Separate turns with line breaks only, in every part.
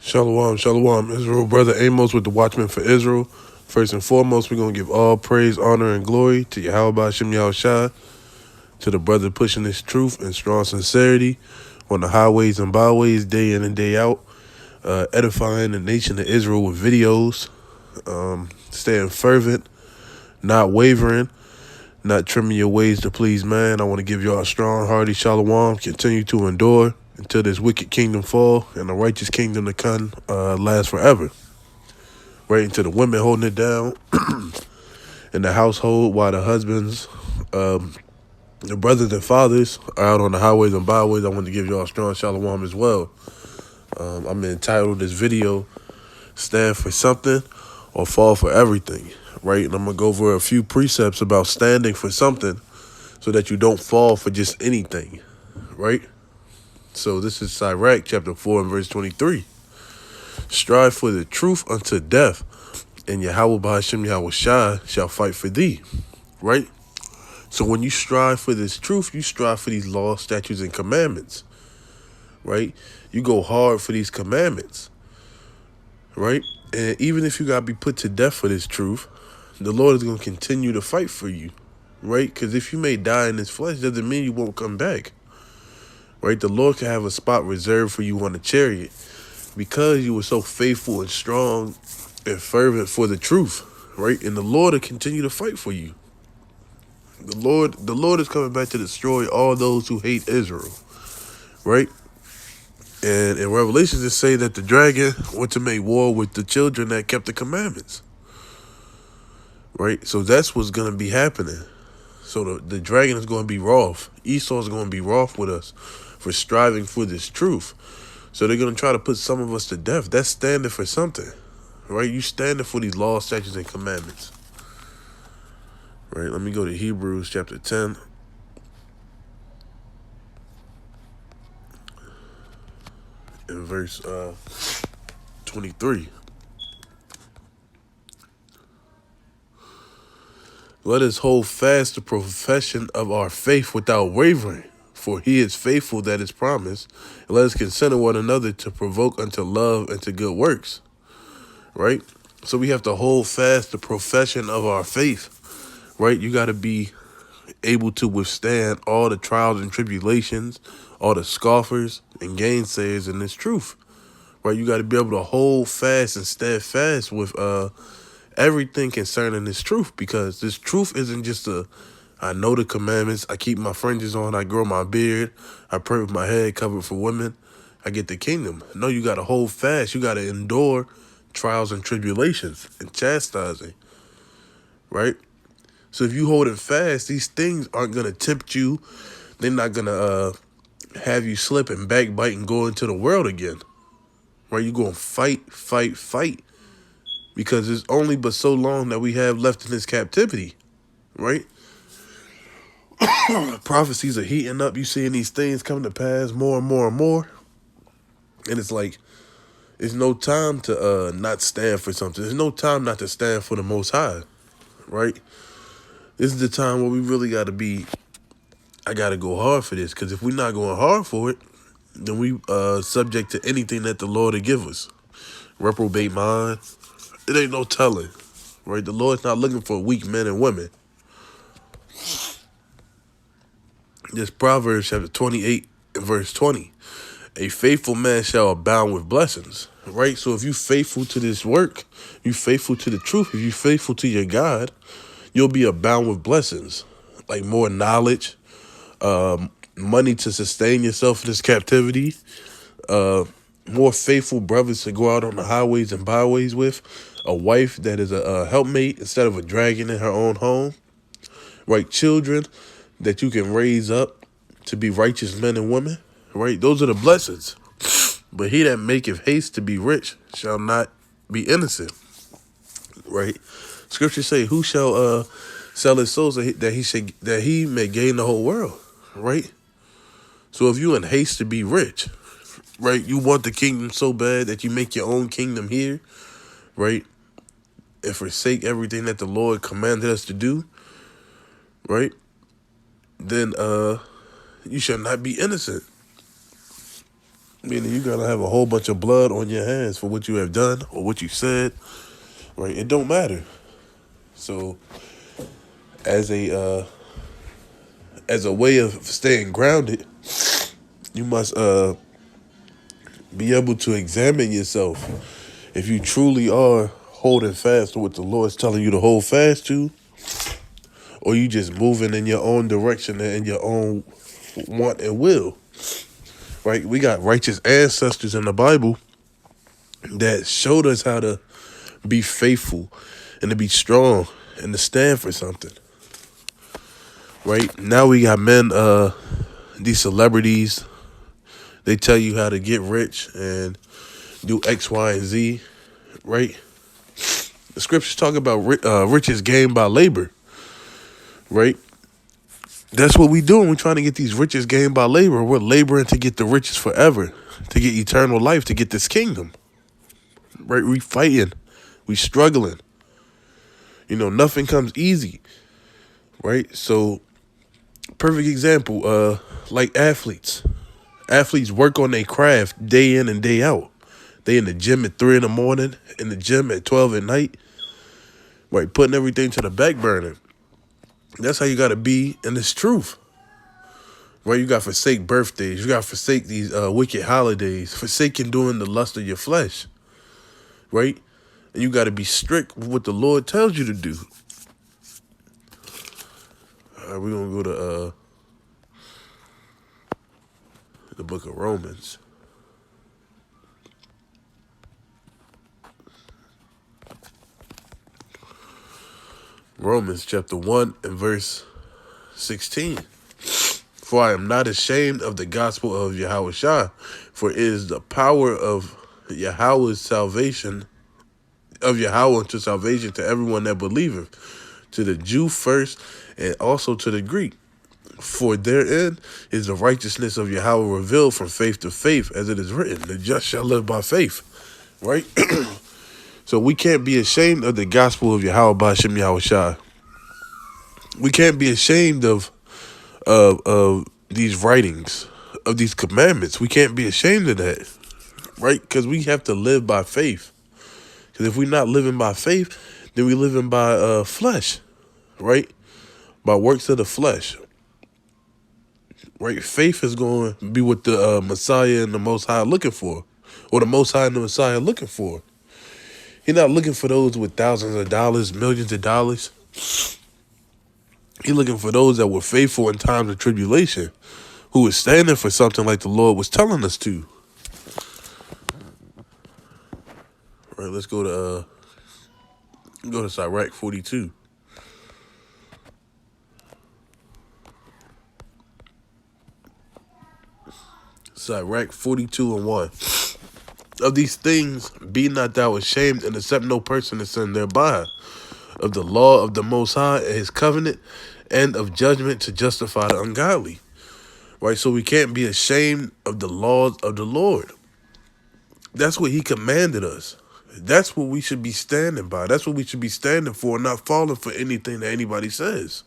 Shalom, shalom, Israel. Brother Amos with the Watchman for Israel. First and foremost, we're going to give all praise, honor, and glory to Yahweh Hashem Yahushua, to the brother pushing his truth and strong sincerity on the highways and byways day in and day out, edifying the nation of Israel with videos, staying fervent, not wavering, not trimming your ways to please man. I want to give y'all a strong, hearty shalom. Continue to endure until this wicked kingdom fall and the righteous kingdom to come last forever. Right into the women holding it down in the household while the husbands, the brothers and fathers are out on the highways and byways. I want to give y'all a strong shalom as well. I'm entitled this video, Stand for Something or Fall for Everything. Right? And I'm going to go over a few precepts about standing for something so that you don't fall for just anything. Right? So this is Sirach chapter 4 and verse 23. Strive for the truth unto death, and Yahweh B'Hashem Yahushua shall fight for thee. Right? So when you strive for this truth, you strive for these laws, statutes, and commandments. Right? You go hard for these commandments. Right? And even if you got to be put to death for this truth, the Lord is going to continue to fight for you. Right? Because if you may die in this flesh, doesn't mean you won't come back. Right? The Lord can have a spot reserved for you on the chariot because you were so faithful and strong and fervent for the truth. Right? And the Lord will continue to fight for you. The Lord is coming back to destroy all those who hate Israel. Right? And in Revelations, it say that the dragon went to make war with the children that kept the commandments. Right? So that's what's going to be happening. So the dragon is going to be wroth. Esau is going to be wroth with us for striving for this truth. So they're going to try to put some of us to death. That's standing for something. Right? You standing for these laws, statutes, and commandments. Right? Let me go to Hebrews chapter 10. In verse 23. Let us hold fast the profession of our faith without wavering, for he is faithful that is promised. And let us consider one another to provoke unto love and to good works. Right? So we have to hold fast the profession of our faith. Right? You got to be able to withstand all the trials and tribulations, all the scoffers and gainsayers in this truth. Right? You got to be able to hold fast and stand fast with everything concerning this truth, because this truth isn't just I know the commandments, I keep my fringes on, I grow my beard, I pray with my head covered for women, I get the kingdom. No, you got to hold fast. You got to endure trials and tribulations and chastising. Right? So if you hold it fast, these things aren't going to tempt you. They're not going to have you slip and backbite and go into the world again. Right? You're going to fight, fight, fight. Because it's only but so long that we have left in this captivity. Right? Prophecies are heating up. You seeing these things come to pass more and more and more. And it's like, it's no time to not stand for something. There's no time not to stand for the Most High. Right? This is the time where we really got to be, I got to go hard for this. Because if we're not going hard for it, then we subject to anything that the Lord will give us. Reprobate mind. It ain't no telling. Right? The Lord's not looking for weak men and women. This Proverbs chapter 28 and verse 20. A faithful man shall abound with blessings. Right? So if you faithful to this work, you faithful to the truth, if you faithful to your God, you'll be abound with blessings. Like more knowledge, money to sustain yourself in this captivity, more faithful brothers to go out on the highways and byways with, a wife that is a helpmate instead of a dragon in her own home, right? Children that you can raise up to be righteous men and women, right? Those are the blessings. But he that maketh haste to be rich shall not be innocent, right? Scriptures say, who shall sell his soul that he may gain the whole world, right? So if you in haste to be rich, right, you want the kingdom so bad that you make your own kingdom here, right, and forsake everything that the Lord commanded us to do, right, then you shall not be innocent. Meaning you're gonna have a whole bunch of blood on your hands for what you have done or what you said. Right? It don't matter. So as a way of staying grounded, you must be able to examine yourself. If you truly are holding fast to what the Lord's telling you to hold fast to, or you just moving in your own direction and in your own want and will. Right? We got righteous ancestors in the Bible that showed us how to be faithful and to be strong and to stand for something. Right? Now we got men, these celebrities, they tell you how to get rich and do X, Y, and Z. Right? The scriptures talk about riches gained by labor. Right? That's what we doing. We're trying to get these riches gained by labor. We're laboring to get the riches forever, to get eternal life, to get this kingdom. Right? We fighting. We struggling. Nothing comes easy. Right? So, perfect example, like athletes. Athletes work on their craft day in and day out. They in the gym at 3 in the morning, in the gym at 12 at night. Right? Putting everything to the back burner. That's how you got to be in this truth. Right? You got to forsake birthdays. You got to forsake these wicked holidays. Forsaking doing the lust of your flesh. Right? And you got to be strict with what the Lord tells you to do. All right, we're going to go to the book of Romans. Romans chapter 1 and verse 16. For I am not ashamed of the gospel of Yahushua, for it is the power of Yahweh's salvation, of Yahweh to salvation to everyone that believeth, to the Jew first and also to the Greek. For therein is the righteousness of Yahweh revealed from faith to faith, as it is written, the just shall live by faith. Right? So we can't be ashamed of the gospel of Yahweh B'Shem Yahushua. We can't be ashamed of these writings, of these commandments. We can't be ashamed of that, right? Because we have to live by faith. Because if we're not living by faith, then we're living by flesh, right? By works of the flesh, right? Faith is going to be what the Messiah and the Most High are looking for, or the Most High and the Messiah are looking for. He's not looking for those with thousands of dollars, millions of dollars. He's looking for those that were faithful in times of tribulation, who was standing for something like the Lord was telling us to. All right, let's go to Sirach 42. Sirach 42 and 1. Of these things be not thou ashamed, and accept no person to sin thereby. Of the law of the Most High and his covenant, and of judgment to justify the ungodly. Right? So we can't be ashamed of the laws of the Lord. That's what he commanded us. That's what we should be standing by. That's what we should be standing for, not falling for anything that anybody says.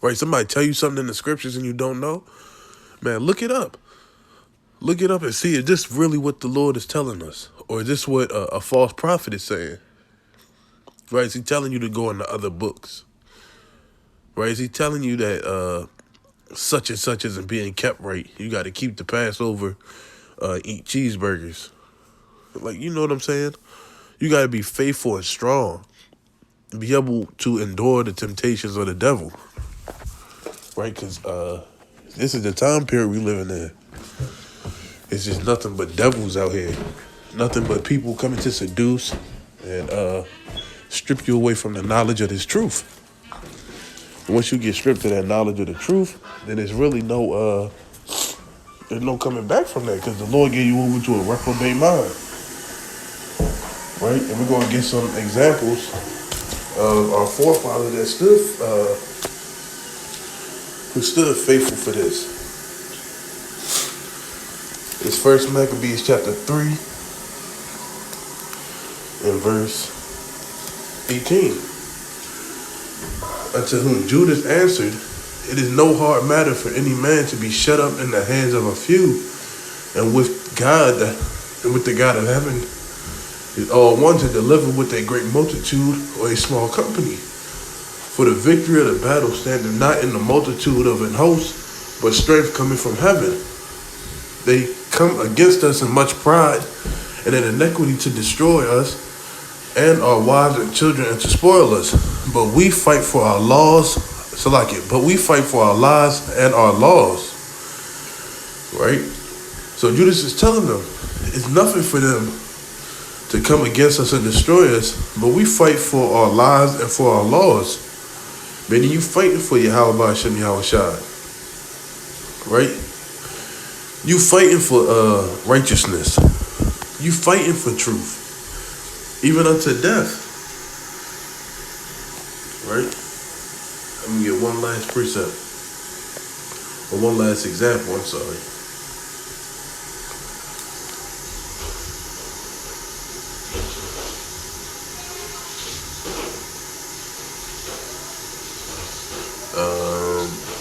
Right? Somebody tell you something in the scriptures and you don't know, man, look it up. Look it up and see, is this really what the Lord is telling us? Or is this what a false prophet is saying? Right? Is he telling you to go into other books? Right? Is he telling you that such and such isn't being kept right? You got to keep the Passover, eat cheeseburgers. Like, you know what I'm saying? You got to be faithful and strong. Be able to endure the temptations of the devil. Right? Because this is the time period we living in. It's just nothing but devils out here. Nothing but people coming to seduce and strip you away from the knowledge of this truth. And once you get stripped of that knowledge of the truth, then there's really there's no coming back from that, because the Lord gave you over to a reprobate mind. Right? And we're going to get some examples of our forefathers that who stood faithful for this. It's First Maccabees chapter 3 and verse 18. Unto whom Judas answered, it is no hard matter for any man to be shut up in the hands of a few, And with God, and with the God of heaven, is all one to deliver with a great multitude or a small company. For the victory of the battle standeth not in the multitude of an host, but strength coming from heaven. They come against us in much pride and in iniquity to destroy us and our wives and children and to spoil us. But we fight for our laws, but we fight for our lives and our laws. Right? So Judas is telling them, it's nothing for them to come against us and destroy us, but we fight for our lives and for our laws. Meaning you fighting for Yahweh Hashem Yahweh Shai. Right? You fighting for righteousness. You fighting for truth. Even unto death. Right? Let me get one last precept. Or one last example, I'm sorry.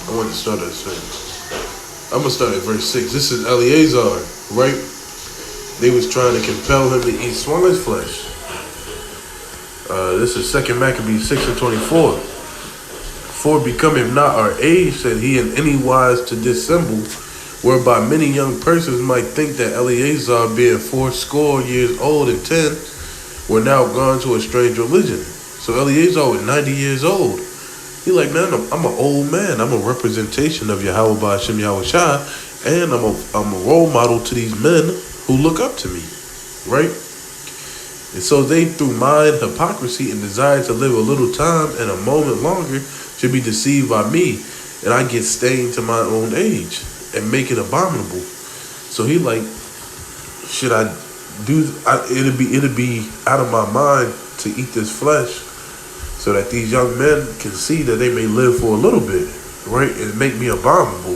I want to start at 6. I'm going to start at verse 6. This is Eleazar, right? They was trying to compel him to eat swine's flesh. This is 2 Maccabees 6 and 24. For becoming not our age, said he, in any wise to dissemble, whereby many young persons might think that Eleazar, being 80 years old and 10, were now gone to a strange religion. So Eleazar was 90 years old. He like, man, I'm an old man. I'm a representation of Yahweh Hashem Yahweh Shai, and I'm a role model to these men who look up to me, right? And so they, through mind, hypocrisy, and desire to live a little time and a moment longer, should be deceived by me, and I get stained to my own age and make it abominable. So he like, should I do? It'll be out of my mind to eat this flesh, so that these young men can see that they may live for a little bit, right? And make me abominable.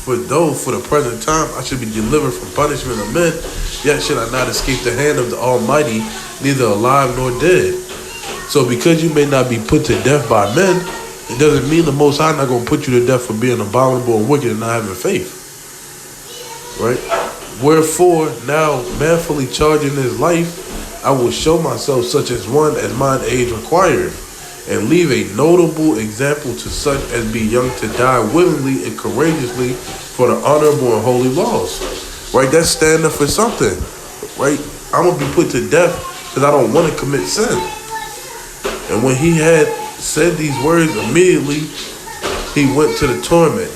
For though for the present time I should be delivered from punishment of men, yet should I not escape the hand of the Almighty, neither alive nor dead. So because you may not be put to death by men, it doesn't mean the Most High not going to put you to death for being abominable and wicked and not having faith. Right? Wherefore, now manfully charging his life, I will show myself such as one as mine age required, and leave a notable example to such as be young to die willingly and courageously for the honorable and holy laws. Right? That's standing for something. Right? I'm going to be put to death because I don't want to commit sin. And when he had said these words, immediately he went to the torment.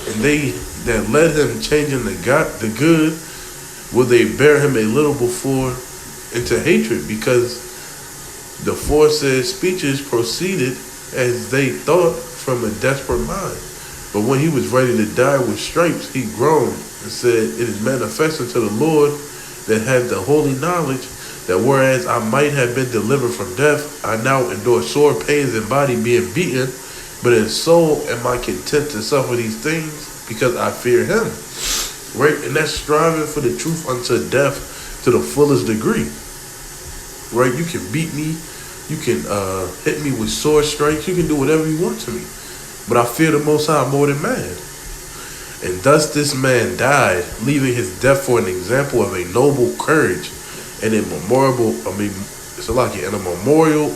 And they that led him, changing the good, will they bear him a little before into hatred, because the aforesaid speeches proceeded as they thought from a desperate mind. But when he was ready to die with stripes, he groaned and said, it is manifest unto the Lord that had the holy knowledge, that whereas I might have been delivered from death, I now endure sore pains in body being beaten, but in soul am I content to suffer these things, because I fear him. Right? And that's striving for the truth unto death to the fullest degree. Right? You can beat me. You can hit me with sword strikes. You can do whatever you want to me. But I fear the Most High more than man. And thus this man died, leaving his death for an example of a noble courage and a memorial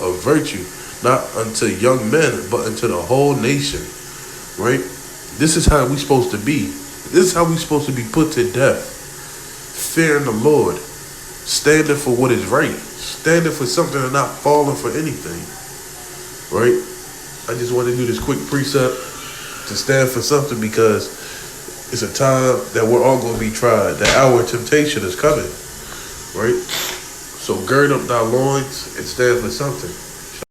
of virtue, not unto young men, but unto the whole nation. Right? This is how we're supposed to be. This is how we're supposed to be put to death. Fearing the Lord. Standing for what is right. Standing for something and not falling for anything. Right? I just want to do this quick precept to stand for something, because it's a time that we're all going to be tried. The hour of temptation is coming. Right? So gird up thy loins and stand for something.